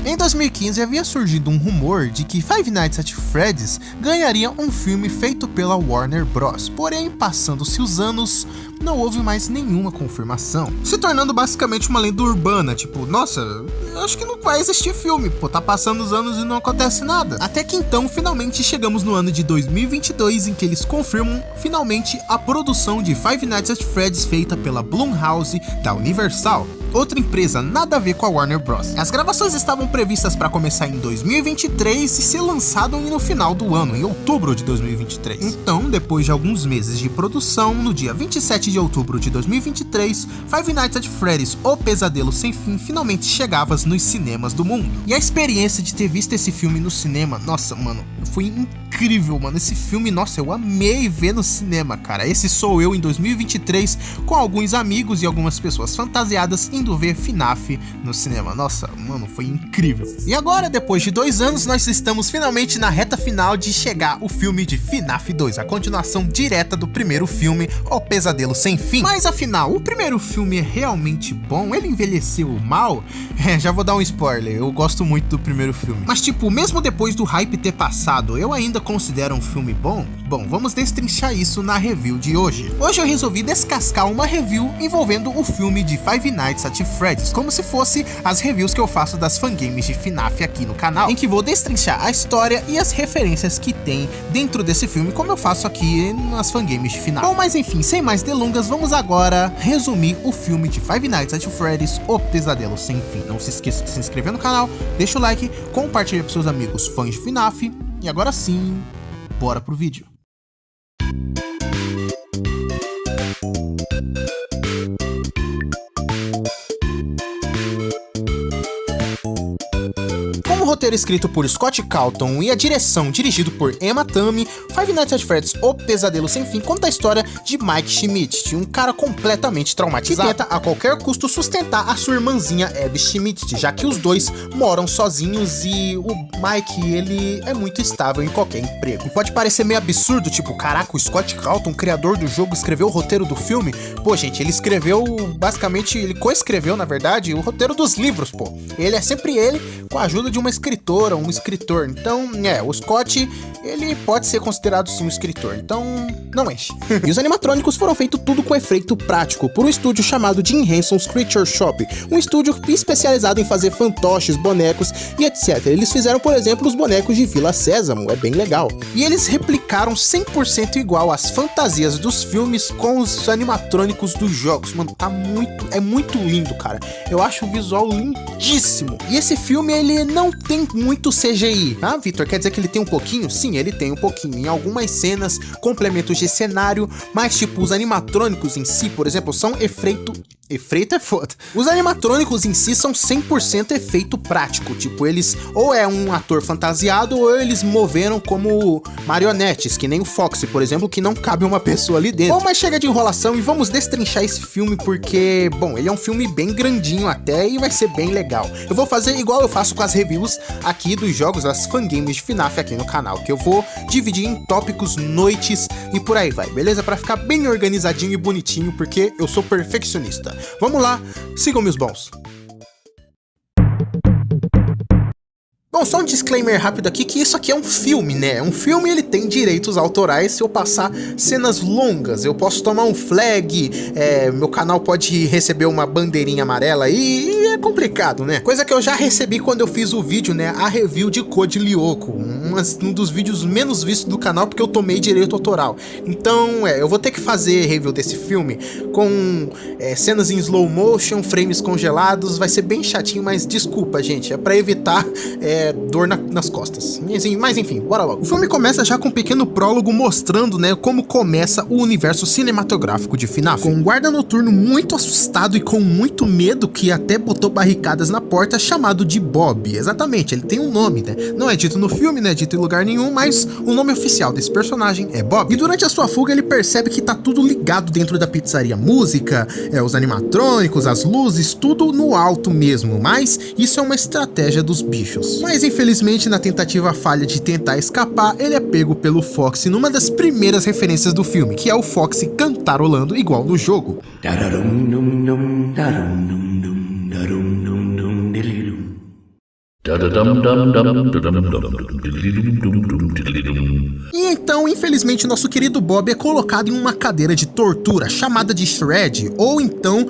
Em 2015 havia surgido um rumor de que Five Nights at Freddy's ganharia um filme feito pela Warner Bros. Porém, passando-se os anos, não houve mais nenhuma confirmação, se tornando basicamente uma lenda urbana, tipo, nossa, eu acho que não vai existir filme, pô, tá passando os anos e não acontece nada. Até que então, finalmente chegamos no ano de 2022, em que eles confirmam finalmente a produção de Five Nights at Freddy's feita pela Blumhouse da Universal, outra empresa nada a ver com a Warner Bros. As gravações estavam previstas para começar em 2023 e ser lançado no final do ano, em outubro de 2023. Então, depois de alguns meses de produção, no dia 27 de outubro de 2023, Five Nights at Freddy's, O Pesadelo Sem Fim, finalmente chegava nos cinemas do mundo. E a experiência de ter visto esse filme no cinema, nossa, mano, foi incrível, mano. Esse filme, nossa, eu amei ver no cinema, cara. Esse sou eu em 2023, com alguns amigos e algumas pessoas fantasiadas indo ver FNAF no cinema. Nossa, mano, foi incrível. E agora, depois de 2 anos, nós estamos finalmente na reta final de chegar o filme de FNAF 2, a continuação direta do primeiro filme, O Pesadelo Sem Fim. Mas afinal, o primeiro filme é realmente bom? Ele envelheceu mal? Já vou dar um spoiler, eu gosto muito do primeiro filme. Mas tipo, mesmo depois do hype ter passado, eu ainda considero um filme bom? Bom, vamos destrinchar isso na review de hoje. Hoje eu resolvi descascar uma review envolvendo o filme de Five Nights at Freddy's, como se fosse as reviews que eu faço das fangames de FNAF aqui no canal, em que vou destrinchar a história e as referências que tem dentro desse filme, como eu faço aqui nas fangames de FNAF. Bom, mas enfim, sem mais delongas, vamos agora resumir o filme de Five Nights at Freddy's, O Pesadelo Sem Fim. Não se esqueça de se inscrever no canal, deixa o like, compartilha com seus amigos fãs de FNAF, e agora sim, bora pro vídeo. Com o roteiro escrito por Scott Calton e a direção dirigido por Emma Tammi, Five Nights at Freddy's, O Pesadelo Sem Fim conta a história de Mike Schmidt, um cara completamente traumatizado que tenta a qualquer custo sustentar a sua irmãzinha Abby Schmidt, já que os dois moram sozinhos e o Mike, ele é muito estável em qualquer emprego. E pode parecer meio absurdo, tipo, caraca, o Scott Calton, criador do jogo, escreveu o roteiro do filme? Pô, gente, ele escreveu, basicamente, ele coescreveu, na verdade, o roteiro dos livros, pô. Ele é sempre ele, com a ajuda de uma escritora, um escritor. Então, o Scott, ele pode ser considerado sim um escritor, então não enche. E os animatrônicos foram feitos tudo com efeito prático por um estúdio chamado Jim Henson's Creature Shop, um estúdio especializado em fazer fantoches, bonecos e etc. Eles fizeram, por exemplo, os bonecos de Vila Sésamo, é bem legal. E eles replicaram 100% igual às fantasias dos filmes com os animatrônicos dos jogos. Mano, é muito lindo, cara. Eu acho o visual lindíssimo. E esse filme, ele não tem muito CGI. Ah, Victor, quer dizer que ele tem um pouquinho? Sim, ele tem um pouquinho. Em algumas cenas, complementos de cenário, mas tipo, os animatrônicos em si, por exemplo, são efeito é foda. Os animatrônicos em si são 100% efeito prático, tipo, eles ou é um ator fantasiado ou eles moveram como marionetes, que nem o Foxy, por exemplo, que não cabe uma pessoa ali dentro. Bom, mas chega de enrolação e vamos destrinchar esse filme porque, bom, ele é um filme bem grandinho até e vai ser bem legal. Eu vou fazer igual eu faço com as reviews aqui dos jogos, das fangames de FNAF aqui no canal, que eu vou dividir em tópicos, noites e por aí vai, beleza? Pra ficar bem organizadinho e bonitinho, porque eu sou perfeccionista. Vamos lá, sigam meus bons. Bom, só um disclaimer rápido aqui que isso aqui é um filme, né? Um filme, ele tem direitos autorais. Se eu passar cenas longas, eu posso tomar um flag, meu canal pode receber uma bandeirinha amarela aí, e é complicado, né? Coisa que eu já recebi quando eu fiz o vídeo, né? A review de Code Lyoko, um dos vídeos menos vistos do canal porque eu tomei direito autoral. Então, eu vou ter que fazer review desse filme com cenas em slow motion, frames congelados, vai ser bem chatinho, mas desculpa, gente, é pra evitar dor nas costas. Mas enfim, bora logo. O filme começa já com um pequeno prólogo mostrando, né, como começa o universo cinematográfico de FNAF. Com um guarda noturno muito assustado e com muito medo, que até botou barricadas na porta, chamado de Bob. Exatamente, ele tem um nome, né? Não é dito no filme, não é dito em lugar nenhum, mas o nome oficial desse personagem é Bob. E durante a sua fuga ele percebe que tá tudo ligado dentro da pizzaria. Música, os animatrônicos, as luzes, tudo no alto mesmo. Mas isso é uma estratégia dos bichos. Mas infelizmente, na tentativa falha de tentar escapar, ele é pego pelo Foxy numa das primeiras referências do filme, que é o Foxy cantarolando igual no jogo. E então, infelizmente, nosso querido Bob é colocado em uma cadeira de tortura, chamada de Shred, ou então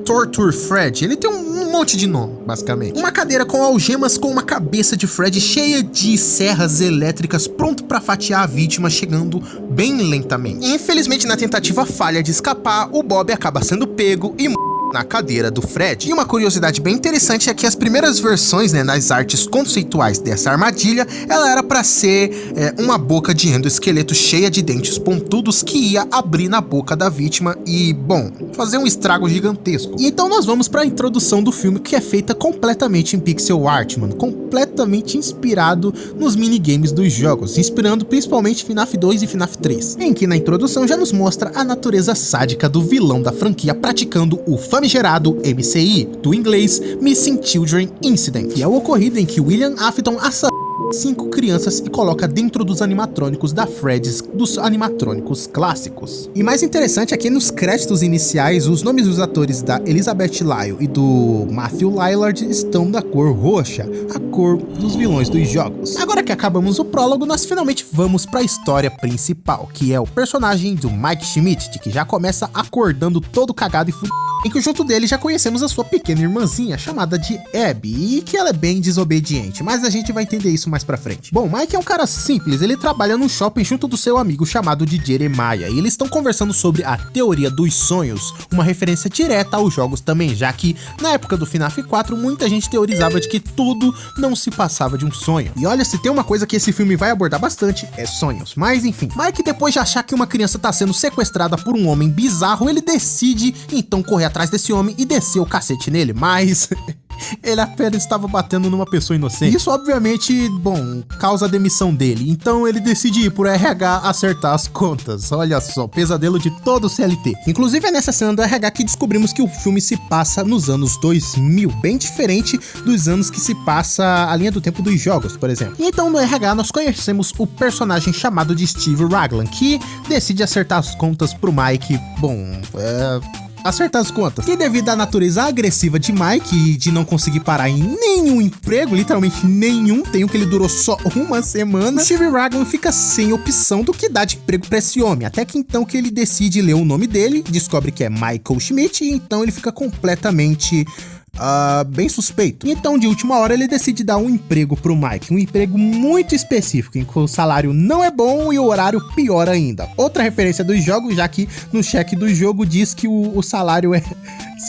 Torture Fred. Ele tem um monte de nome, basicamente. Uma cadeira com algemas com uma cabeça de Fred cheia de serras elétricas, pronto pra fatiar a vítima, chegando bem lentamente. Infelizmente, na tentativa falha de escapar, o Bob acaba sendo pego e na cadeira do Fred. E uma curiosidade bem interessante é que as primeiras versões, nas artes conceituais dessa armadilha, ela era para ser uma boca de endoesqueleto cheia de dentes pontudos que ia abrir na boca da vítima e, bom, fazer um estrago gigantesco. E então nós vamos para a introdução do filme, que é feita completamente em pixel art, mano, completamente inspirado nos minigames dos jogos, inspirando principalmente FNAF 2 e FNAF 3, em que na introdução já nos mostra a natureza sádica do vilão da franquia praticando o famigerado MCI, do inglês Missing Children Incident, que é o ocorrido em que William Afton assassina 5 crianças e coloca dentro dos animatrônicos da Freddy's, dos animatrônicos clássicos. E mais interessante é que nos créditos iniciais, os nomes dos atores da Elizabeth Lyle e do Matthew Lillard estão da cor roxa, a cor dos vilões dos jogos. Agora que acabamos o prólogo, nós finalmente vamos para a história principal, que é o personagem do Mike Schmidt, que já começa acordando todo cagado e fudido, em que junto dele já conhecemos a sua pequena irmãzinha, chamada de Abby, e que ela é bem desobediente, mas a gente vai entender isso mais pra frente. Bom, Mike é um cara simples, ele trabalha num shopping junto do seu amigo chamado de Jeremiah, e eles estão conversando sobre a teoria dos sonhos, uma referência direta aos jogos também, já que na época do FNAF 4 muita gente teorizava de que tudo não se passava de um sonho. E olha, se tem uma coisa que esse filme vai abordar bastante, é sonhos. Mas enfim, Mike, depois de achar que uma criança tá sendo sequestrada por um homem bizarro, ele decide então correr atrás desse homem e descer o cacete nele, mas ele apenas estava batendo numa pessoa inocente. Isso obviamente, bom, causa a demissão dele, então ele decide ir por RH acertar as contas. Olha só, pesadelo de todo o CLT. Inclusive é nessa cena do RH que descobrimos que o filme se passa nos anos 2000, bem diferente dos anos que se passa a linha do tempo dos jogos, por exemplo. E então no RH nós conhecemos o personagem chamado de Steve Raglan, que decide acertar as contas pro Mike, acertar as contas. E devido à natureza agressiva de Mike e de não conseguir parar em nenhum emprego, literalmente nenhum, tem o que ele durou só uma semana, Steve Raglan fica sem opção do que dar de emprego pra esse homem, até que então que ele decide ler o nome dele, descobre que é Michael Schmidt, e então ele fica completamente bem suspeito. Então, de última hora, ele decide dar um emprego pro Mike, um emprego muito específico, em que o salário não é bom e o horário pior ainda. Outra referência dos jogos, já que no cheque do jogo diz que o salário é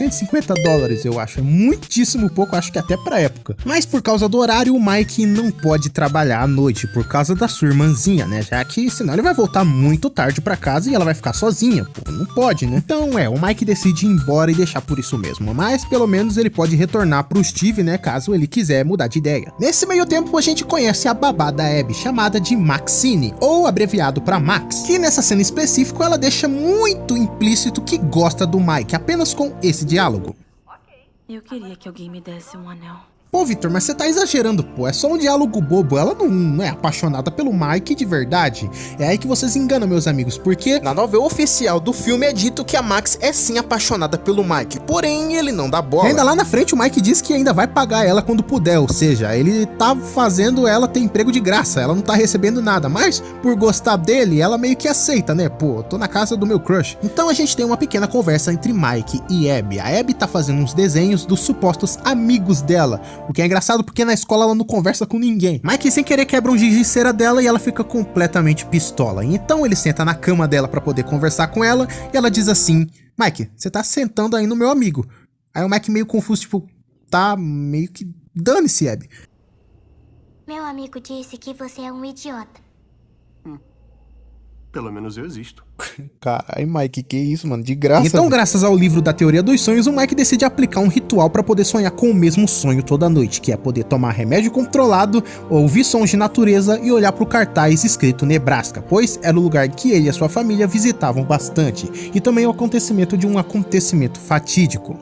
$150, eu acho. É muitíssimo pouco, acho que até pra época. Mas por causa do horário, o Mike não pode trabalhar à noite, por causa da sua irmãzinha, né? Já que senão ele vai voltar muito tarde pra casa e ela vai ficar sozinha. Pô, não pode, né? Então, o Mike decide ir embora e deixar por isso mesmo. Mas pelo menos ele pode retornar pro Steve, né? Caso ele quiser mudar de ideia. Nesse meio tempo, a gente conhece a babá da Abby, chamada de Maxine, ou abreviado pra Max, que nessa cena específica ela deixa muito implícito que gosta do Mike, apenas com esse diálogo. Eu queria que alguém me desse um anel. Pô, Victor, mas você tá exagerando, pô. É só um diálogo bobo. Ela não é apaixonada pelo Mike de verdade. É aí que vocês enganam, meus amigos, porque na novela oficial do filme é dito que a Max é sim apaixonada pelo Mike, porém ele não dá bola. E ainda lá na frente o Mike diz que ainda vai pagar ela quando puder, ou seja, ele tá fazendo ela ter emprego de graça, ela não tá recebendo nada, mas por gostar dele, ela meio que aceita, né? Pô, tô na casa do meu crush. Então a gente tem uma pequena conversa entre Mike e Abby. A Abby tá fazendo uns desenhos dos supostos amigos dela, o que é engraçado porque na escola ela não conversa com ninguém. Mike sem querer quebra um giz de cera dela e ela fica completamente pistola. Então ele senta na cama dela pra poder conversar com ela e ela diz assim: Mike, você tá sentando aí no meu amigo. Aí o Mike meio confuso, tipo, tá meio que dane-se, Abby. Meu amigo disse que você é um idiota. Pelo menos eu existo. Carai, Mike, que isso, mano? De graça. Então, graças ao livro da teoria dos sonhos, o Mike decide aplicar um ritual pra poder sonhar com o mesmo sonho toda noite, que é poder tomar remédio controlado, ouvir sons de natureza e olhar pro cartaz escrito Nebraska, pois era o lugar que ele e a sua família visitavam bastante, e também o acontecimento de um acontecimento fatídico.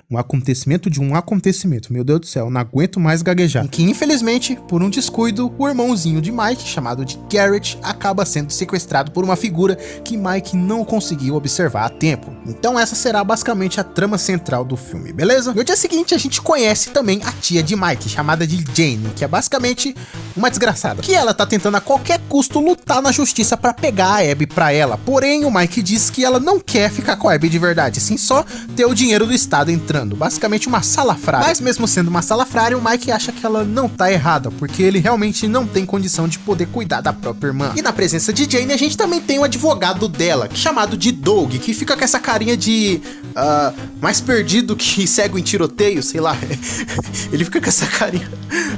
Um acontecimento de um acontecimento. Meu Deus do céu, não aguento mais gaguejar. Em que, infelizmente, por um descuido, o irmãozinho de Mike, chamado de Garrett, acaba sendo sequestrado por uma figura que Mike não conseguiu observar a tempo. Então essa será basicamente a trama central do filme, beleza? No dia seguinte a gente conhece também a tia de Mike, chamada de Jane, que é basicamente uma desgraçada, que ela tá tentando a qualquer custo lutar na justiça pra pegar a Abby pra ela. Porém, o Mike diz que ela não quer ficar com a Abby de verdade, sim só ter o dinheiro do estado entrando, basicamente uma salafrária. Mas mesmo sendo uma salafrária, o Mike acha que ela não tá errada, porque ele realmente não tem condição de poder cuidar da própria irmã. E na presença de Jane, a gente também tem o advogado dela, chamado de Doug, que fica com essa carinha de mais perdido que cego em tiroteio, sei lá. Ele fica com essa carinha.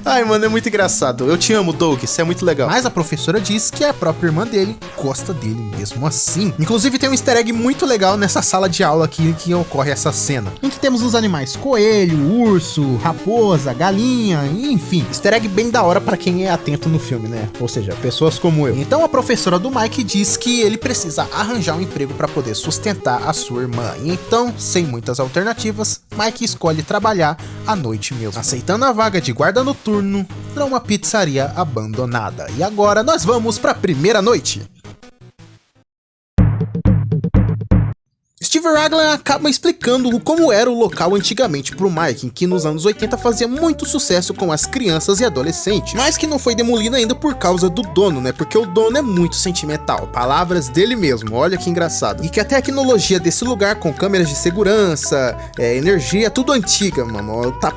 Ai, mano, é muito engraçado. Eu te amo, Doug, isso é muito legal. Mas a professora diz que a própria irmã dele gosta dele mesmo assim. Inclusive tem um easter egg muito legal nessa sala de aula aqui que ocorre essa cena, em que temos os animais coelho, urso, raposa, galinha, enfim. Easter egg bem da hora pra quem é atento no filme, né? Ou seja, pessoas como eu. Então a professora do Mike diz que ele precisa arranjar um emprego pra poder sustentar a sua irmã. E então, sem muitas alternativas, Mike escolhe trabalhar à noite mesmo, aceitando a vaga de guarda noturno para uma pizzaria abandonada. E agora nós vamos para a primeira noite. Steve Raglan acaba explicando como era o local antigamente pro Mike, em que nos anos 80 fazia muito sucesso com as crianças e adolescentes, mas que não foi demolido ainda por causa do dono, né? Porque o dono é muito sentimental, palavras dele mesmo, olha que engraçado. E que a tecnologia desse lugar, com câmeras de segurança, energia, é tudo antiga, mano, tá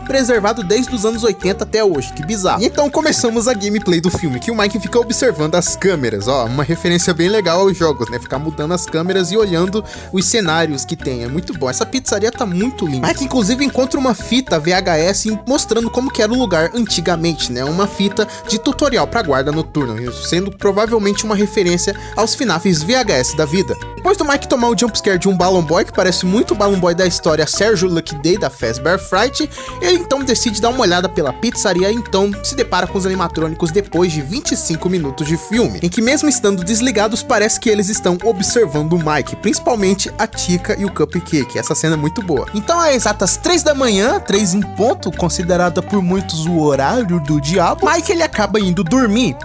preservado desde os anos 80 até hoje, que bizarro. E então começamos a gameplay do filme, que o Mike fica observando as câmeras, ó, uma referência bem legal aos jogos, né? Ficar mudando as câmeras e olhando os cenários que tem, é muito bom. Essa pizzaria tá muito linda. Mike inclusive encontra uma fita VHS mostrando como que era o lugar antigamente, né? Uma fita de tutorial para guarda noturna, sendo provavelmente uma referência aos FNAFs VHS da vida. Depois do Mike tomar o jumpscare de um Balloon Boy, que parece muito o Balloon Boy da história Sérgio Lucky Day da Fazbear Fright, ele então decide dar uma olhada pela pizzaria e então se depara com os animatrônicos depois de 25 minutos de filme, em que mesmo estando desligados, parece que eles estão observando o Mike, principalmente a Chica e o Cupcake. Essa cena é muito boa. Então, às exatas 3 da manhã, 3 em ponto, considerada por muitos o horário do diabo, Mike ele acaba indo dormir.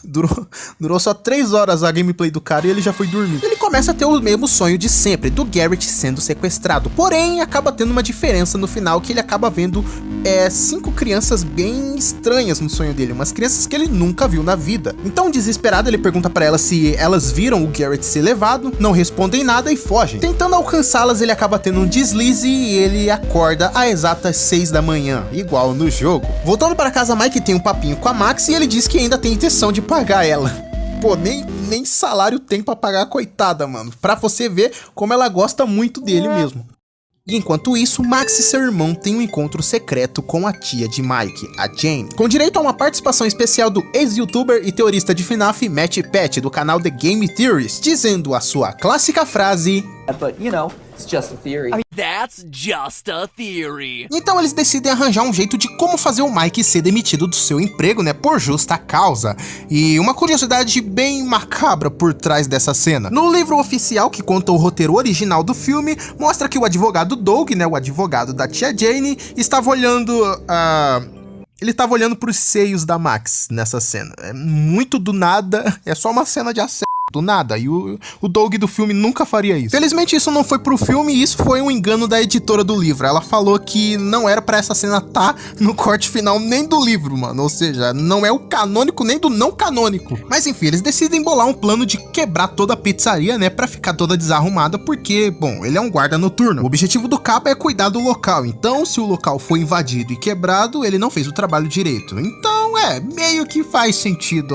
Durou só 3 horas a gameplay do cara e ele já foi dormir. Ele começa a ter o mesmo sonho de sempre, do Garrett sendo sequestrado. Porém, acaba tendo uma diferença no final, que ele acaba vendo 5 crianças bem estranhas no sonho dele, umas crianças que ele nunca viu na vida. Então, desesperado, ele pergunta pra elas se elas viram o Garrett ser levado, não respondem nada e fogem. Tentando alcançá-las, ele acaba tendo um deslize e ele acorda às exatas 6 da manhã, igual no jogo. Voltando para casa, Mike tem um papinho com a Max e ele diz que ainda tem intenção de pagar ela. Pô, nem salário tem pra pagar a coitada, mano. Pra você ver como ela gosta muito dele mesmo. E enquanto isso, Max e seu irmão têm um encontro secreto com a tia de Mike, a Jane, com direito a uma participação especial do ex-youtuber e teorista de FNAF Matt Pat, do canal The Game Theorist, dizendo a sua clássica frase: But, you know, it's just a theory. That's just a theory. Então eles decidem arranjar um jeito de como fazer o Mike ser demitido do seu emprego, né, por justa causa. E uma curiosidade bem macabra por trás dessa cena. No livro oficial que conta o roteiro original do filme, mostra que o advogado Doug, né, o advogado da tia Jane, estava olhando ele estava olhando pros seios da Max nessa cena. É muito do nada, é só uma cena de assédio. Do nada, e o Doug do filme nunca faria isso. Felizmente isso não foi pro filme e isso foi um engano da editora do livro. Ela falou que não era pra essa cena tá no corte final nem do livro, mano. Ou seja, não é o canônico nem do não canônico. Mas enfim, eles decidem bolar um plano de quebrar toda a pizzaria, né, pra ficar toda desarrumada, porque, bom, ele é um guarda noturno. O objetivo do capa é cuidar do local, então se o local foi invadido e quebrado, ele não fez o trabalho direito. Então, meio que faz sentido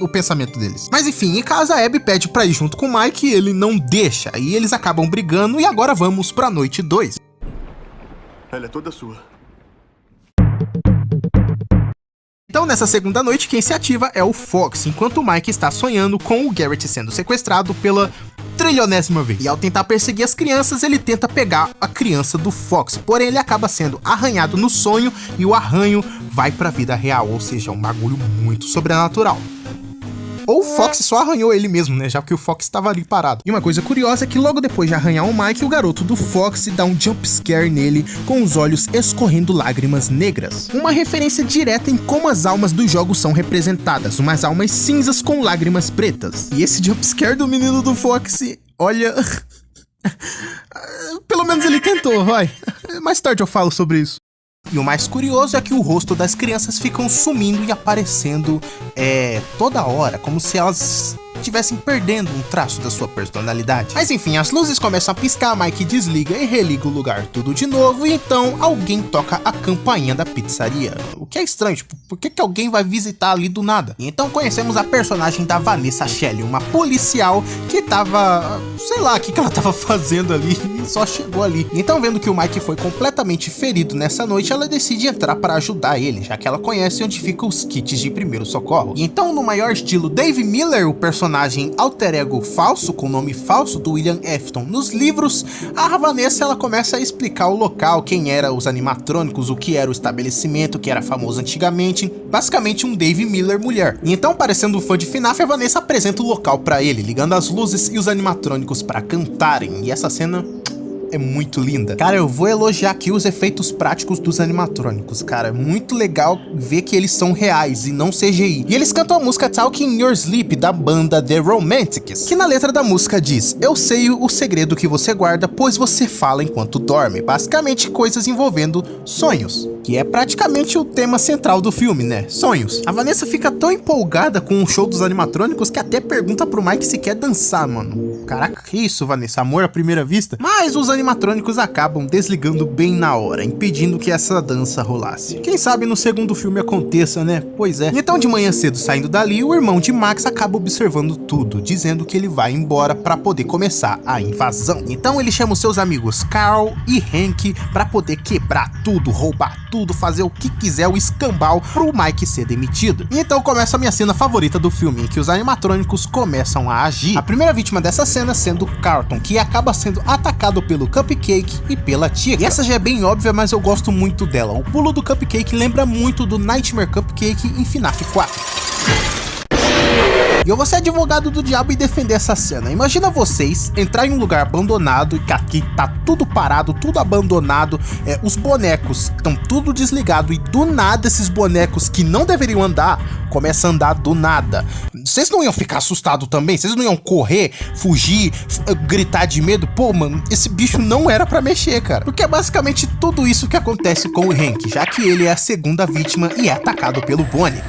o pensamento deles. Mas enfim, em casa a Abby pede pra ir junto com o Mike e ele não deixa, e eles acabam brigando e agora vamos pra noite 2. Ela é toda sua. Então nessa segunda noite quem se ativa é o Fox, enquanto o Mike está sonhando com o Garrett sendo sequestrado pela trilionésima vez. E ao tentar perseguir as crianças, ele tenta pegar a criança do Fox, porém ele acaba sendo arranhado no sonho e o arranho vai pra vida real, ou seja, um bagulho muito sobrenatural. Ou o Fox só arranhou ele mesmo, né? Já que o Fox estava ali parado. E uma coisa curiosa é que logo depois de arranhar o Mike, o garoto do Fox dá um jump scare nele com os olhos escorrendo lágrimas negras. Uma referência direta em como as almas dos jogos são representadas, umas almas cinzas com lágrimas pretas. E esse jump scare do menino do Fox, olha... Pelo menos ele tentou, vai. Mais tarde eu falo sobre isso. E o mais curioso é que o rosto das crianças ficam sumindo e aparecendo toda hora, como se elas estivessem perdendo um traço da sua personalidade. Mas enfim, as luzes começam a piscar, Mike desliga e religa o lugar tudo de novo, e então alguém toca a campainha da pizzaria. O que é estranho, tipo, por que alguém vai visitar ali do nada? E então conhecemos a personagem da Vanessa Shelley, uma policial que tava, sei lá, o que ela tava fazendo ali, e só chegou ali. Então, vendo que o Mike foi completamente ferido nessa noite, ela decide entrar para ajudar ele, já que ela conhece onde ficam os kits de primeiro socorro. E então, no maior estilo Dave Miller, o personagem alter ego falso, com nome falso do William Afton nos livros, a Vanessa ela começa a explicar o local, quem eram os animatrônicos, o que era o estabelecimento, que era famoso antigamente, basicamente um Dave Miller mulher. E então, parecendo um fã de FNAF, a Vanessa apresenta o local para ele, ligando as luzes e os animatrônicos para cantarem, e essa cena... é muito linda. Cara, eu vou elogiar aqui os efeitos práticos dos animatrônicos, cara. É muito legal ver que eles são reais e não CGI. E eles cantam a música Talking in Your Sleep, da banda The Romantics, que na letra da música diz: eu sei o segredo que você guarda, pois você fala enquanto dorme. Basicamente coisas envolvendo sonhos, que é praticamente o tema central do filme, né? Sonhos. A Vanessa fica tão empolgada com o show dos animatrônicos que até pergunta pro Mike se quer dançar, mano. Caraca, que isso, Vanessa? Amor à primeira vista? Mas os animatrônicos acabam desligando bem na hora, impedindo que essa dança rolasse. Quem sabe no segundo filme aconteça, né? Pois é. Então, de manhã cedo, saindo dali, o irmão de Max acaba observando tudo, dizendo que ele vai embora para poder começar a invasão. Então ele chama os seus amigos Carl e Hank para poder quebrar tudo, roubar tudo, fazer o que quiser, o escambau, pro Mike ser demitido. E então começa a minha cena favorita do filme, em que os animatrônicos começam a agir. A primeira vítima dessa cena sendo Carlton, que acaba sendo atacado pelo Cupcake e pela Tia. E essa já é bem óbvia, mas eu gosto muito dela. O pulo do Cupcake lembra muito do Nightmare Cupcake em FNAF 4. E eu vou ser advogado do diabo e defender essa cena. Imagina vocês entrar em um lugar abandonado e que aqui tá tudo parado, tudo abandonado, os bonecos estão tudo desligado e do nada esses bonecos que não deveriam andar, começam a andar do nada. Vocês não iam ficar assustados também? Vocês não iam correr, fugir, gritar de medo? Pô, mano, esse bicho não era pra mexer, cara. Porque é basicamente tudo isso que acontece com o Hank, já que ele é a segunda vítima e é atacado pelo Bonnie.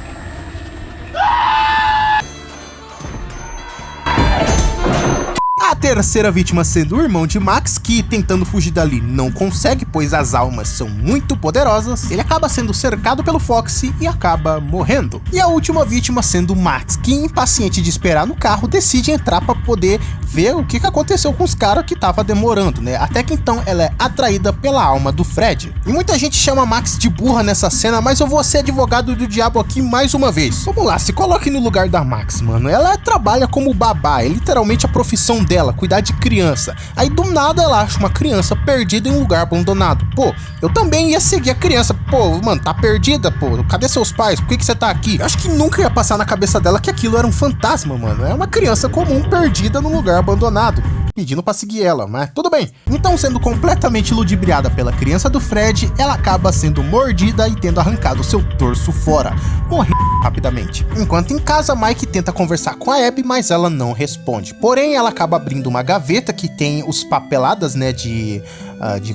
A terceira vítima sendo o irmão de Max, que tentando fugir dali não consegue, pois as almas são muito poderosas. Ele acaba sendo cercado pelo Foxy e acaba morrendo. E a última vítima sendo o Max, que impaciente de esperar no carro, decide entrar para poder ver o que aconteceu com os caras que tava demorando, né? Até que então ela é atraída pela alma do Fred. E muita gente chama Max de burra nessa cena, mas eu vou ser advogado do diabo aqui mais uma vez. Vamos lá, se coloque no lugar da Max, mano. Ela trabalha como babá, é literalmente a profissão dela, cuidar de criança. Aí do nada ela acha uma criança perdida em um lugar abandonado. Pô, eu também ia seguir a criança. Pô, mano, tá perdida, pô. Cadê seus pais? Por que você tá aqui? Eu acho que nunca ia passar na cabeça dela que aquilo era um fantasma, mano. É uma criança comum perdida num lugar abandonado, pedindo pra seguir ela, mas tudo bem. Então, sendo completamente ludibriada pela criança do Fred, ela acaba sendo mordida e tendo arrancado seu torso fora, morrendo rapidamente. Enquanto em casa, Mike tenta conversar com a Abby, mas ela não responde. Porém, ela acaba abrindo uma gaveta que tem os papeladas, né, de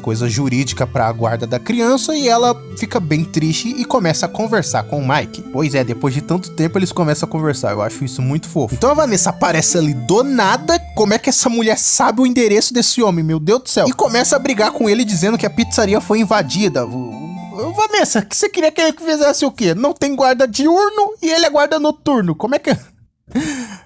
coisa jurídica para a guarda da criança, e ela fica bem triste e começa a conversar com o Mike. Pois é, depois de tanto tempo eles começam a conversar, eu acho isso muito fofo. Então a Vanessa aparece ali do nada. Como é que essa mulher sabe o endereço desse homem, meu Deus do céu? E começa a brigar com ele dizendo que a pizzaria foi invadida. Vanessa, que você queria que ele fizesse o quê? Não tem guarda diurno e ele é guarda noturno, como é que...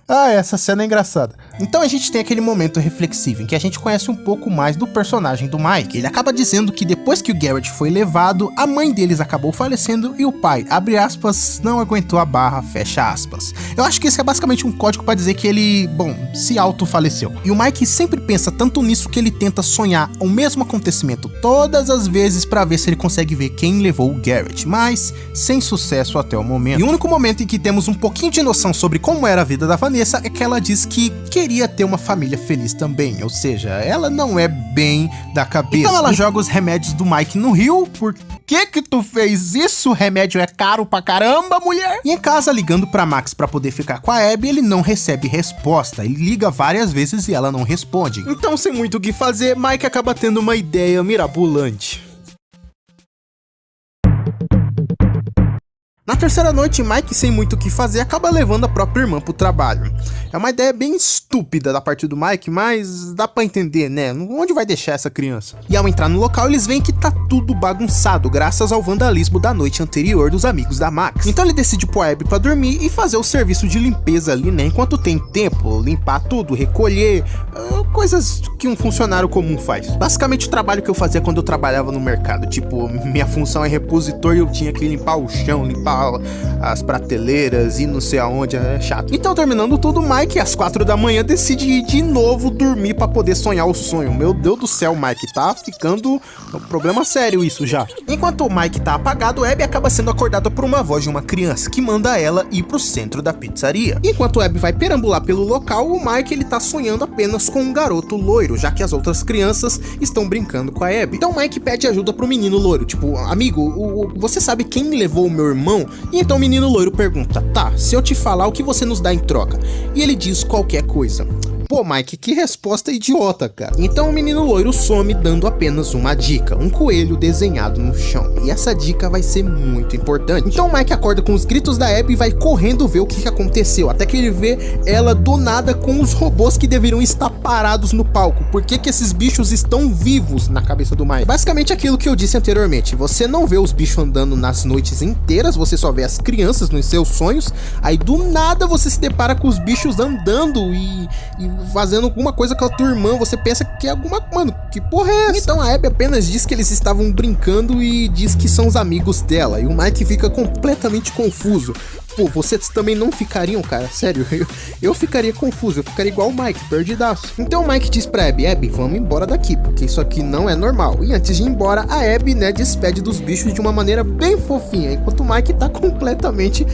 Ah, essa cena é engraçada. Então a gente tem aquele momento reflexivo em que a gente conhece um pouco mais do personagem do Mike. Ele acaba dizendo que depois que o Garrett foi levado, a mãe deles acabou falecendo e o pai, abre aspas, não aguentou a barra, fecha aspas. Eu acho que esse é basicamente um código para dizer que ele, bom, se auto-faleceu. E o Mike sempre pensa tanto nisso que ele tenta sonhar o mesmo acontecimento todas as vezes para ver se ele consegue ver quem levou o Garrett, mas sem sucesso até o momento. E o único momento em que temos um pouquinho de noção sobre como era a vida da Vanessa é que ela diz que queria ter uma família feliz também, ou seja, ela não é bem da cabeça. Então ela joga os remédios do Mike no rio. Por que tu fez isso? O remédio é caro pra caramba, mulher. E em casa, ligando pra Max pra poder ficar com a Abby, ele não recebe resposta. Ele liga várias vezes e ela não responde. Então, sem muito o que fazer, Mike acaba tendo uma ideia mirabolante. Na terceira noite, Mike, sem muito o que fazer, acaba levando a própria irmã pro trabalho. É uma ideia bem estúpida da parte do Mike, mas dá pra entender, né? Onde vai deixar essa criança? E ao entrar no local, eles veem que tá tudo bagunçado, graças ao vandalismo da noite anterior dos amigos da Max. Então ele decide pôr a Abby pra dormir e fazer o serviço de limpeza ali, né? Enquanto tem tempo, limpar tudo, recolher, coisas que um funcionário comum faz. Basicamente o trabalho que eu fazia quando eu trabalhava no mercado. Tipo, minha função é repositor e eu tinha que limpar o chão, limpar as prateleiras e não sei aonde, é chato. Então, terminando tudo, Mike, às 4 da manhã, decide ir de novo dormir pra poder sonhar o sonho. Meu Deus do céu, Mike, tá ficando um problema sério isso já. Enquanto o Mike tá apagado, Abby acaba sendo acordada por uma voz de uma criança que manda ela ir pro centro da pizzaria. Enquanto Abby vai perambular pelo local, o Mike, ele tá sonhando apenas com um garoto loiro, já que as outras crianças estão brincando com a Abby. Então Mike pede ajuda pro menino loiro, tipo, amigo, você sabe quem levou o meu irmão? E então o menino loiro pergunta, tá, se eu te falar, o que você nos dá em troca? E ele diz qualquer coisa. Pô, Mike, que resposta idiota, cara. Então o menino loiro some dando apenas uma dica, um coelho desenhado no chão. E essa dica vai ser muito importante. Então o Mike acorda com os gritos da Abby e vai correndo ver o que aconteceu, até que ele vê ela do nada com os robôs que deveriam estar parados no palco. Por que que esses bichos estão vivos na cabeça do Mike? Basicamente aquilo que eu disse anteriormente, você não vê os bichos andando nas noites inteiras, você só vê as crianças nos seus sonhos, aí do nada você se depara com os bichos andando e fazendo alguma coisa com a tua irmã, você pensa que é alguma... Mano, que porra é essa? Então a Abby apenas diz que eles estavam brincando e diz que são os amigos dela, e o Mike fica completamente confuso. Pô, vocês também não ficariam, cara? Sério, eu ficaria confuso, eu ficaria igual o Mike, perdidaço. Então o Mike diz pra Abby, vamos embora daqui, porque isso aqui não é normal. E antes de ir embora, a Abby, né, despede dos bichos de uma maneira bem fofinha, enquanto o Mike tá completamente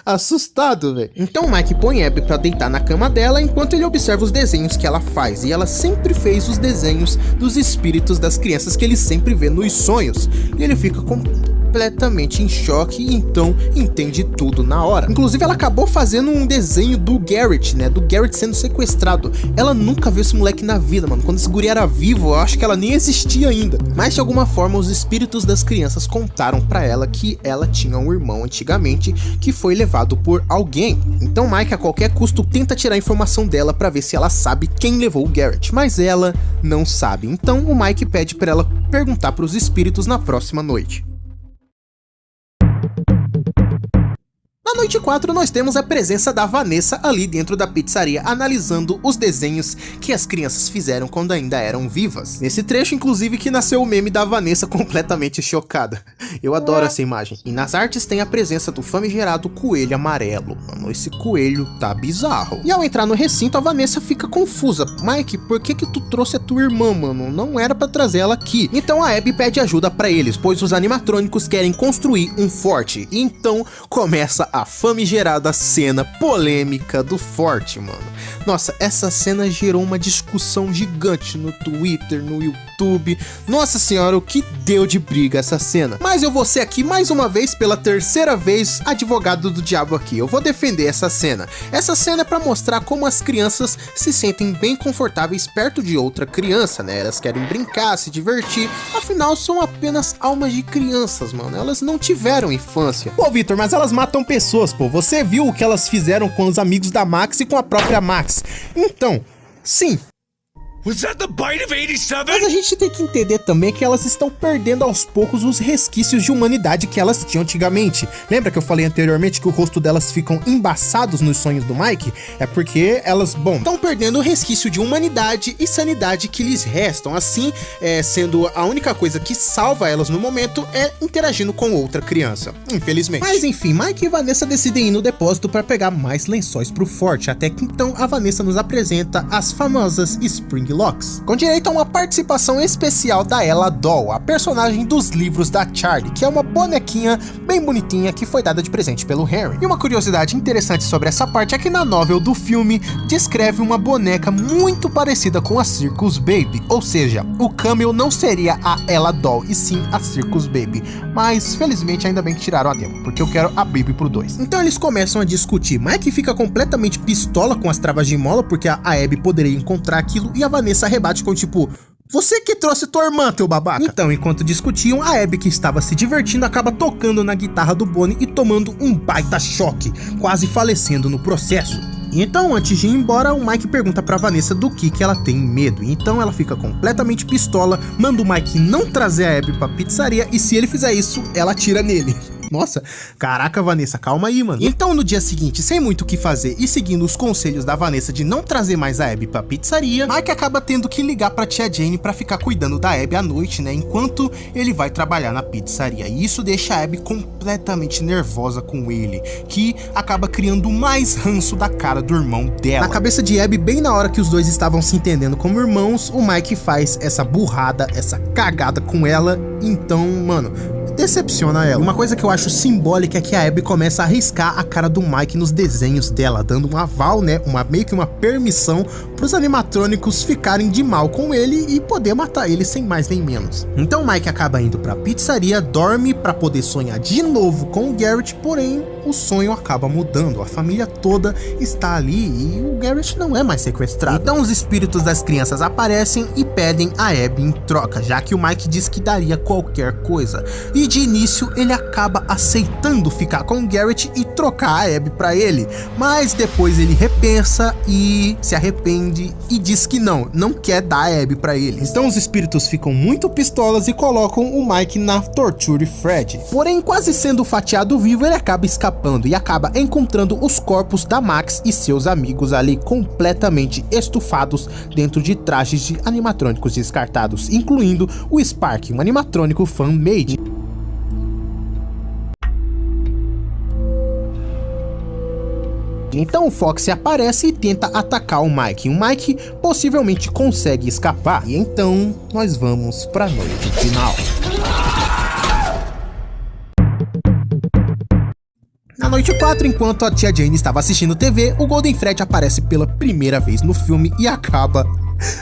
assustado, velho. Então o Mike põe a Abby pra deitar na cama dela, enquanto ele observa os desenhos que ela faz. E ela sempre fez os desenhos dos espíritos das crianças que ele sempre vê nos sonhos. E ele fica completamente em choque e então entende tudo na hora. Inclusive ela acabou fazendo um desenho do Garrett, né, do Garrett sendo sequestrado. Ela nunca viu esse moleque na vida, mano. Quando esse guri era vivo, eu acho que ela nem existia ainda. Mas de alguma forma os espíritos das crianças contaram pra ela que ela tinha um irmão antigamente que foi levado por alguém. Então Mike a qualquer custo tenta tirar a informação dela pra ver se ela sabe quem levou o Garrett, mas ela não sabe. Então o Mike pede pra ela perguntar pros espíritos na próxima noite. Na noite 4, nós temos a presença da Vanessa ali dentro da pizzaria, analisando os desenhos que as crianças fizeram quando ainda eram vivas. Nesse trecho, inclusive, que nasceu o meme da Vanessa completamente chocada. Eu adoro essa imagem. E nas artes tem a presença do famigerado coelho amarelo. Mano, esse coelho tá bizarro. E ao entrar no recinto, a Vanessa fica confusa. Mike, por que tu trouxe a tua irmã, mano? Não era pra trazer ela aqui. Então a Abby pede ajuda pra eles, pois os animatrônicos querem construir um forte. E então começa a famigerada cena polêmica do forte, mano. Nossa, essa cena gerou uma discussão gigante no Twitter, no YouTube. Nossa senhora, o que deu de briga essa cena. Mas eu vou ser aqui mais uma vez, pela terceira vez, advogado do diabo aqui. Eu vou defender essa cena. Essa cena é pra mostrar como as crianças se sentem bem confortáveis perto de outra criança, né? Elas querem brincar, se divertir. Afinal, são apenas almas de crianças, mano. Elas não tiveram infância. Pô, Victor, mas elas matam pessoas, pô. Você viu o que elas fizeram com os amigos da Max e com a própria Max. Então, sim, Was that the bite of 87? Mas a gente tem que entender também que elas estão perdendo aos poucos os resquícios de humanidade que elas tinham antigamente. Lembra que eu falei anteriormente que o rosto delas ficam embaçados nos sonhos do Mike? É porque elas, bom, estão perdendo o resquício de humanidade e sanidade que lhes restam. Assim, sendo a única coisa que salva elas no momento é interagindo com outra criança, infelizmente. Mas enfim, Mike e Vanessa decidem ir no depósito para pegar mais lençóis pro forte, até que então a Vanessa nos apresenta as famosas Spring Locks, com direito a uma participação especial da Ella Doll, a personagem dos livros da Charlie, que é uma bonequinha bem bonitinha que foi dada de presente pelo Henry. E uma curiosidade interessante sobre essa parte é que na novel do filme descreve uma boneca muito parecida com a Circus Baby, ou seja, o Camel não seria a Ella Doll e sim a Circus Baby, mas felizmente ainda bem que tiraram a demo, porque eu quero a Baby pro 2. Então eles começam a discutir, Mike fica completamente pistola com as travas de mola porque a Abby poderia encontrar aquilo e a Vanessa rebate com tipo: você que trouxe tua irmã, teu babaca. Então, enquanto discutiam, a Abby, que estava se divertindo, acaba tocando na guitarra do Bonnie e tomando um baita choque, quase falecendo no processo. Então, antes de ir embora, o Mike pergunta pra Vanessa do que ela tem medo. Então ela fica completamente pistola, manda o Mike não trazer a Abby pra pizzaria e se ele fizer isso, ela atira nele. Nossa, caraca, Vanessa, calma aí, mano. Então, no dia seguinte, sem muito o que fazer e seguindo os conselhos da Vanessa de não trazer mais a Abby pra pizzaria, Mike acaba tendo que ligar pra tia Jane pra ficar cuidando da Abby à noite, né, enquanto ele vai trabalhar na pizzaria. E isso deixa a Abby completamente nervosa com ele, que acaba criando mais ranço da cara do irmão dela. Na cabeça de Abby, bem na hora que os dois estavam se entendendo como irmãos, o Mike faz essa burrada, essa cagada com ela. Então, mano, decepciona ela. Uma coisa que eu acho simbólica é que a Abby começa a riscar a cara do Mike nos desenhos dela, dando um aval, né, meio que uma permissão pros animatrônicos ficarem de mal com ele e poder matar ele sem mais nem menos. Então o Mike acaba indo pra pizzaria, dorme pra poder sonhar de novo com o Garrett, porém o sonho acaba mudando, a família toda está ali e o Garrett não é mais sequestrado. Então os espíritos das crianças aparecem e pedem a Abby em troca, já que o Mike diz que daria qualquer coisa. E de início ele acaba aceitando ficar com o Garrett e trocar a Abby pra ele, mas depois ele repensa e se arrepende e diz que não quer dar a Abby pra ele. Então os espíritos ficam muito pistolas e colocam o Mike na Torture Fred. Porém, quase sendo fatiado vivo, ele acaba escapando e acaba encontrando os corpos da Max e seus amigos ali completamente estufados dentro de trajes de animatrônicos descartados, incluindo o Spark, um animatrônico fan-made. Então o Foxy aparece e tenta atacar o Mike. O Mike possivelmente consegue escapar. E então nós vamos pra noite final. Na noite 4, enquanto a tia Jane estava assistindo TV, o Golden Fred aparece pela primeira vez no filme e acaba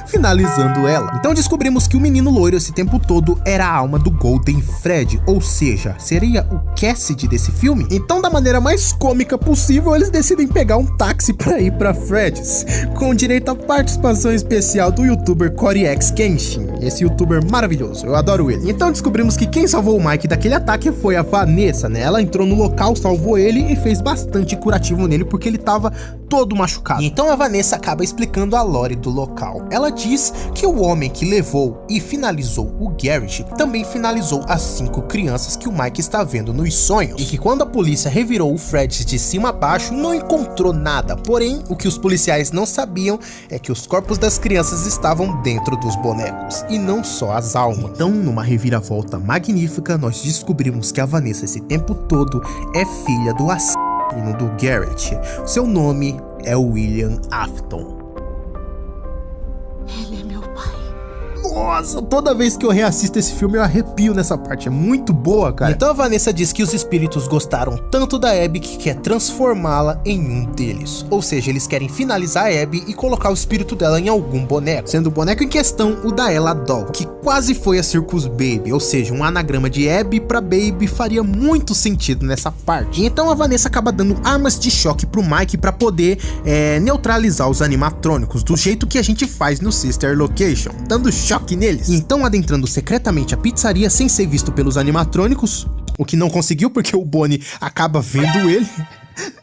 finalizando ela. Então descobrimos que o menino loiro esse tempo todo era a alma do Golden Fred, ou seja, seria o Cassidy desse filme. Então, da maneira mais cômica possível, eles decidem pegar um táxi para ir para Fred's, com direito à participação especial do youtuber Cory X Kenshin, esse youtuber maravilhoso, eu adoro ele. Então descobrimos que quem salvou o Mike daquele ataque foi a Vanessa, né? Ela entrou no local, salvou ele e fez bastante curativo nele porque ele tava todo machucado. Então a Vanessa acaba explicando a lore do local. Ela diz que o homem que levou e finalizou o Garrett também finalizou as 5 crianças que o Mike está vendo nos sonhos, e que quando a polícia revirou o Fred de cima a baixo não encontrou nada. Porém, o que os policiais não sabiam é que os corpos das crianças estavam dentro dos bonecos e não só as almas. Então, numa reviravolta magnífica, nós descobrimos que a Vanessa esse tempo todo é filha do assassino do Garrett. Seu nome é William Afton. Ele é meu pai. Nossa, toda vez que eu reassisto esse filme eu arrepio nessa parte, é muito boa, cara. Então a Vanessa diz que os espíritos gostaram tanto da Abby que quer transformá-la em um deles. Ou seja, eles querem finalizar a Abby e colocar o espírito dela em algum boneco, sendo o boneco em questão o da Ella Doll, que quase foi a Circus Baby, ou seja, um anagrama de Abby pra Baby faria muito sentido nessa parte. Então a Vanessa acaba dando armas de choque pro Mike pra poder neutralizar os animatrônicos, do jeito que a gente faz no Sister Location, dando choque neles. Então, adentrando secretamente a pizzaria sem ser visto pelos animatrônicos, o que não conseguiu porque o Bonnie acaba vendo ele.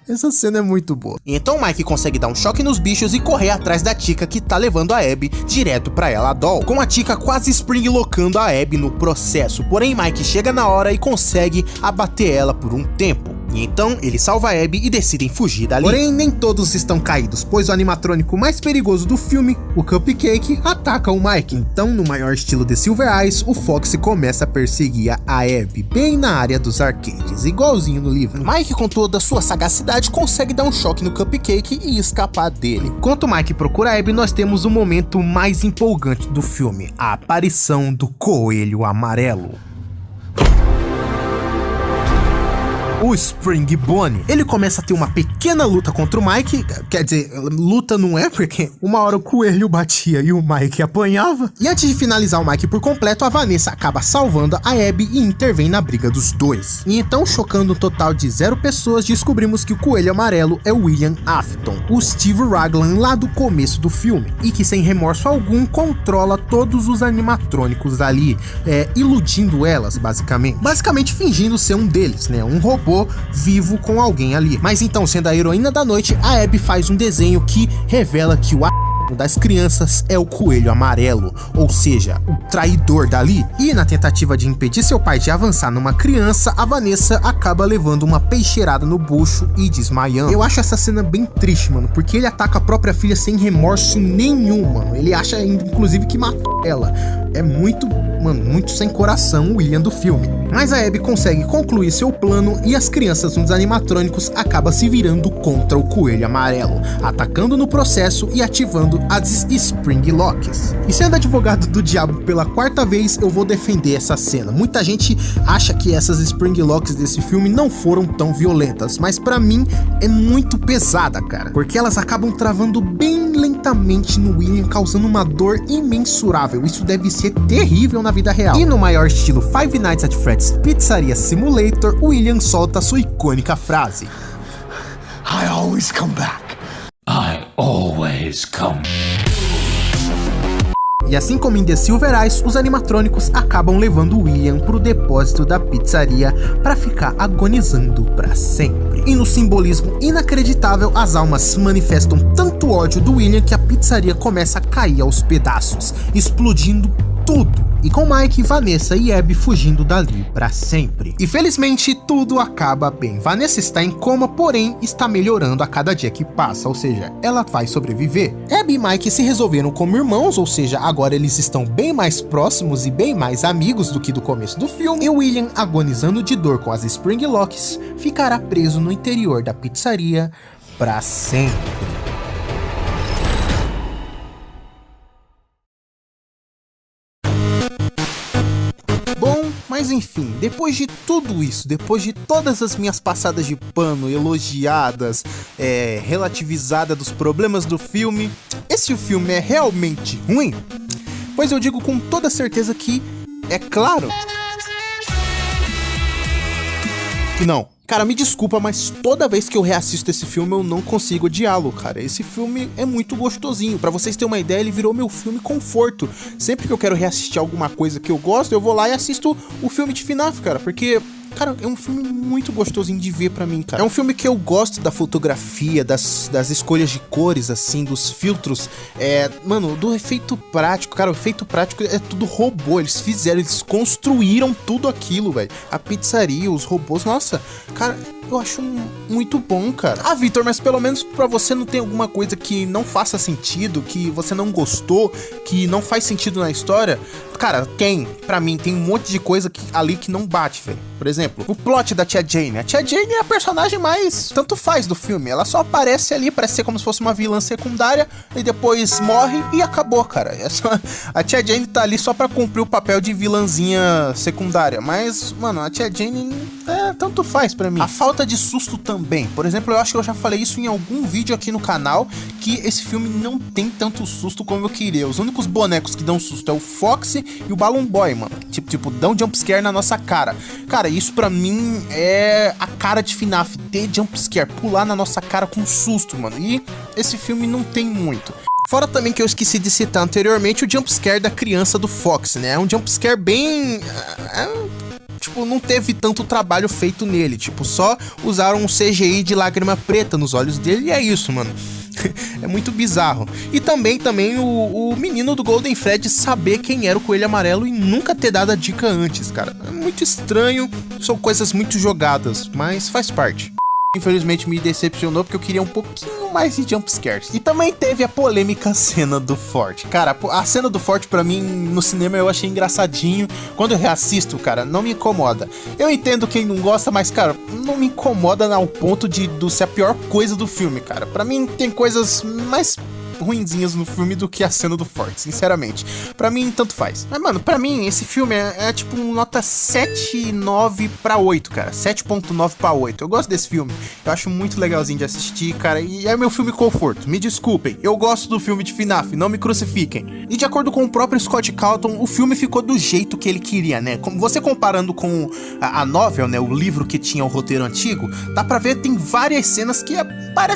Essa cena é muito boa. Então o Mike consegue dar um choque nos bichos e correr atrás da Tika, que tá levando a Abby direto pra ela doll, com a Tika quase spring-locando a Abby no processo. Porém Mike chega na hora e consegue abater ela por um tempo. E então ele salva a Abby e decidem fugir dali. Porém nem todos estão caídos, pois o animatrônico mais perigoso do filme, o Cupcake, ataca o Mike. Então no maior estilo de Silver Eyes, o Fox começa a perseguir a Abby bem na área dos arcades, igualzinho no livro. Mike, com toda a sua sagacidade, consegue dar um choque no Cupcake e escapar dele. Enquanto Mike procura a Abby, nós temos o momento mais empolgante do filme, a aparição do Coelho Amarelo. O Spring Bonnie, ele começa a ter uma pequena luta contra o Mike, quer dizer, luta não é, porque uma hora o coelho batia e o Mike apanhava. E antes de finalizar o Mike por completo, a Vanessa acaba salvando a Abby e intervém na briga dos dois. E então, chocando um total de 0 pessoas, descobrimos que o Coelho Amarelo é o William Afton, o Steve Raglan lá do começo do filme, e que sem remorso algum controla todos os animatrônicos ali, iludindo elas, basicamente fingindo ser um deles, né, um robô vivo com alguém ali. Mas então, sendo a heroína da noite, a Abby faz um desenho que revela que o das crianças é o Coelho Amarelo, ou seja, o traidor dali. E na tentativa de impedir seu pai de avançar numa criança, a Vanessa acaba levando uma peixeirada no bucho e desmaiando. Eu acho essa cena bem triste, mano, porque ele ataca a própria filha sem remorso nenhum, mano. Ele acha, inclusive, que matou ela. É muito, mano, muito sem coração o William do filme. Mas a Abby consegue concluir seu plano e as crianças nos animatrônicos acabam se virando contra o Coelho Amarelo, atacando no processo e ativando as Spring Locks. E sendo advogado do diabo pela 4ª vez, eu vou defender essa cena. Muita gente acha que essas Spring Locks desse filme não foram tão violentas, mas pra mim é muito pesada, cara, porque elas acabam travando bem lentamente no William, causando uma dor imensurável. Isso deve ser terrível na vida real. E no maior estilo Five Nights at Freddy's Pizzeria Simulator, o William solta sua icônica frase: I always come back. I always come. E assim como em The Silver Eyes, os animatrônicos acabam levando o William pro depósito da pizzaria para ficar agonizando para sempre. E no simbolismo inacreditável, as almas manifestam tanto ódio do William que a pizzaria começa a cair aos pedaços, explodindo tudo. E com Mike, Vanessa e Abby fugindo dali pra sempre. E felizmente tudo acaba bem. Vanessa está em coma, porém está melhorando a cada dia que passa, ou seja, ela vai sobreviver. Abby e Mike se resolveram como irmãos, ou seja, agora eles estão bem mais próximos e bem mais amigos do que do começo do filme. E William, agonizando de dor com as Spring Locks, ficará preso no interior da pizzaria pra sempre. Mas enfim, depois de tudo isso, depois de todas as minhas passadas de pano, elogiadas, relativizada dos problemas do filme, esse filme é realmente ruim? Pois eu digo com toda certeza que é claro que não. Cara, me desculpa, mas toda vez que eu reassisto esse filme eu não consigo odiá-lo, cara. Esse filme é muito gostosinho. Pra vocês terem uma ideia, ele virou meu filme conforto. Sempre que eu quero reassistir alguma coisa que eu gosto, eu vou lá e assisto o filme de FNAF, cara. Porque, cara, é um filme muito gostosinho de ver pra mim, cara. É um filme que eu gosto da fotografia, das escolhas de cores, assim, dos filtros. Mano, do efeito prático. Cara, o efeito prático é tudo robô. Eles construíram tudo aquilo, velho. A pizzaria, os robôs, nossa, cara, eu acho muito bom, cara. Ah, Vitor, mas pelo menos pra você não tem alguma coisa que não faça sentido, que você não gostou, que não faz sentido na história? Cara, pra mim, tem um monte de coisa ali que não bate, velho. Por exemplo, o plot da Tia Jane. A Tia Jane é a personagem mais tanto faz do filme. Ela só aparece ali, parece ser como se fosse uma vilã secundária, e depois morre e acabou, cara. A Tia Jane tá ali só pra cumprir o papel de vilãzinha secundária. Mas, mano, a Tia Jane tanto faz pra mim. A falta de susto também. Por exemplo, eu acho que eu já falei isso em algum vídeo aqui no canal, que esse filme não tem tanto susto como eu queria. Os únicos bonecos que dão susto é o Foxy e o Balloon Boy, mano. Tipo, dão jumpscare na nossa cara. Cara, isso pra mim é a cara de FNAF, ter jumpscare, pular na nossa cara com susto, mano. E esse filme não tem muito. Fora também que eu esqueci de citar anteriormente o jumpscare da criança do Fox, né? É um jumpscare bem... tipo, não teve tanto trabalho feito nele, tipo, só usaram um CGI de lágrima preta nos olhos dele e é isso, mano. É muito bizarro. E também o menino do Golden Fred saber quem era o Coelho Amarelo e nunca ter dado a dica antes, cara. É muito estranho, são coisas muito jogadas, mas faz parte. Infelizmente me decepcionou porque eu queria um pouquinho mais de jumpscares. E também teve a polêmica cena do Forte. Cara, a cena do Forte pra mim no cinema eu achei engraçadinho. Quando eu reassisto, cara, não me incomoda. Eu entendo quem não gosta, mas, cara, não me incomoda ao ponto de ser a pior coisa do filme, cara. Pra mim tem coisas mais ruinzinhas no filme do que a cena do Forte, sinceramente. Pra mim, tanto faz. Mas, mano, pra mim, esse filme é tipo um nota 7,9 pra 8, cara. 7,9 pra 8. Eu gosto desse filme. Eu acho muito legalzinho de assistir, cara. E é meu filme conforto. Me desculpem. Eu gosto do filme de FNAF. Não me crucifiquem. E de acordo com o próprio Scott Calton, o filme ficou do jeito que ele queria, né? Como você comparando com a novel, né? O livro que tinha o roteiro antigo, dá pra ver que tem várias cenas que é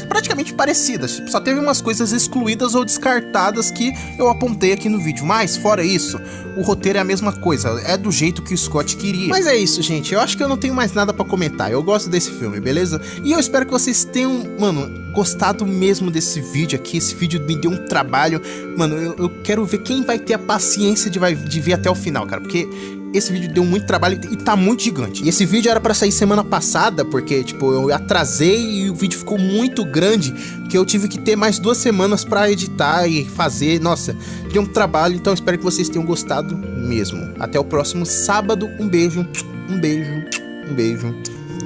praticamente parecidas. Só teve umas coisas excluídas ou descartadas que eu apontei aqui no vídeo, mas fora isso, o roteiro é a mesma coisa, é do jeito que o Scott queria. Mas é isso, gente, eu acho que eu não tenho mais nada pra comentar, eu gosto desse filme, beleza? E eu espero que vocês tenham, mano, gostado mesmo desse vídeo aqui. Esse vídeo me deu um trabalho, mano, eu quero ver quem vai ter a paciência de ver até o final, cara, porque esse vídeo deu muito trabalho e tá muito gigante. E esse vídeo era pra sair semana passada, porque, tipo, eu atrasei e o vídeo ficou muito grande, que eu tive que ter mais 2 semanas pra editar e fazer. Nossa, deu um trabalho, então espero que vocês tenham gostado mesmo. Até o próximo sábado. Um beijo, um beijo, um beijo.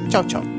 Tchau, tchau.